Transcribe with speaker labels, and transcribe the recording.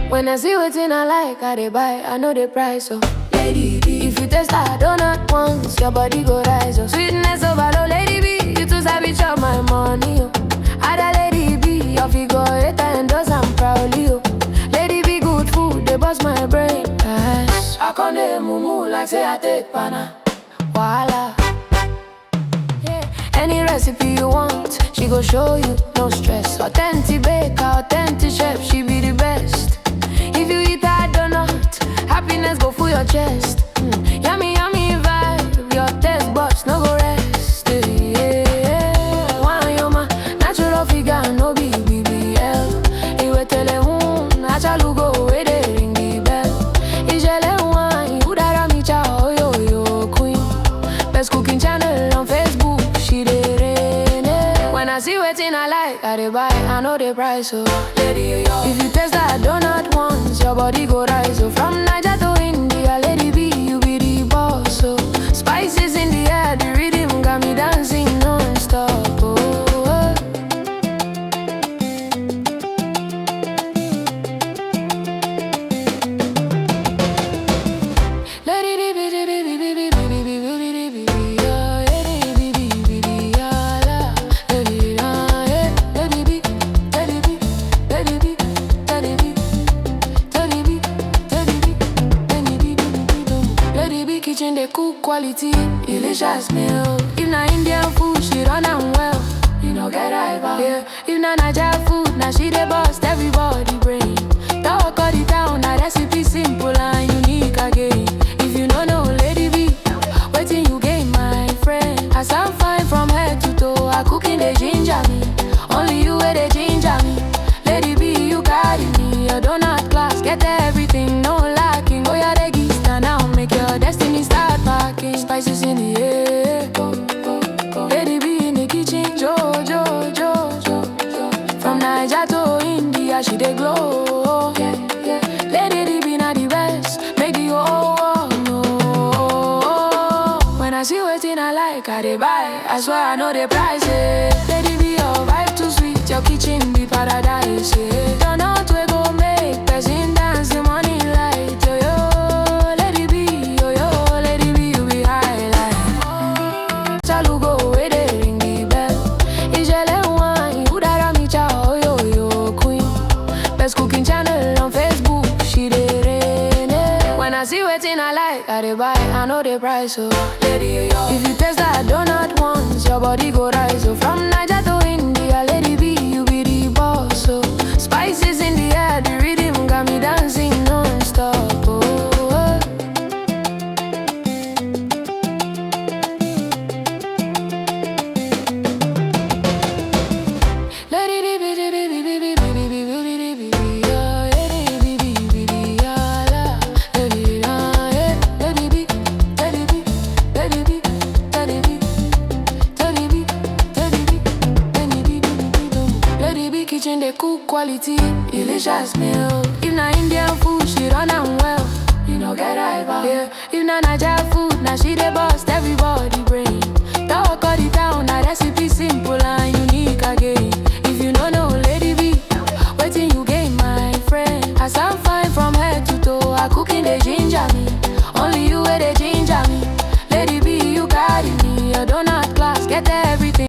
Speaker 1: When I see wetin I like, I dey buy, I know the price, so Lady B, if you taste a donut once, your body go rise, oh. Sweetness overload, Lady B, you too sabi chop my money, oh. Ada Lady B, your figure 8 and does I'm proudly, oh. Lady B, good food, they bust my brain, yes. I come dey mumu like say I take pana, voila. Yeah. Any recipe you want, she go show you, no stress. Authentic baker, authentic chef, she be the best. If you eat that donut, happiness go full your chest. Yummy, yummy vibe, your taste buds no go rest. Yeah. One yoma, natural figure, no be BBL. Iwe tele natural go, we dey ring the bell. Ijele wine, udara micha, oh yo queen. Best cooking channel on Facebook, she dey reign. When I see wetin I like, I dey buy, I know the price, so Lady yo. If you taste that donut once, your body go rise, so from Niger to India, Lady B, you be the boss, so spices in the air, the rhythm got me dancing non-stop, oh. Kitchen they cook quality, delicious meal. If na Indian food, she run am well. You know get rival. Yeah. If na Niger food, now she dey bust everybody brain. Talk all the town, na recipe simple and unique again. If you no know Lady B, wetin you gain, my friend? As I'm fine from head to toe, I cooking dey ginger me. Only you wey dey ginger me. Lady B, you carry me. Your donut class, get everything, no lacking. Oh yeah, they give stand now, make your destiny start packing. Spices in the air, Lady B in the kitchen, jo. From Niger to India, she dey glow. Lady B na the best, make the whole world know. When I see wetin I like, I dey buy, I swear I know the price, Lady B, your vibe too sweet, your kitchen be paradise, Donut we go make person dance, the money light, yo. Lady B, Lady B, you be highlight. Chalugo, we dey ring the bell. Ijele wine, udara micha, oh yo queen. Best cooking channel on Facebook, she dey reign. When I see wetin I like, I dey buy, I know the price, so Lady yo. If you taste that donut once, your body go rise, so from Niger to India, Lady B, you be the boss, so spices in the air, the rhythm got me dancing non-stop, oh. Kitchen they cook quality, delicious meal. If na Indian food, she run am well. You know get rival. Yeah. If na Niger food, now she dey bust everybody brain.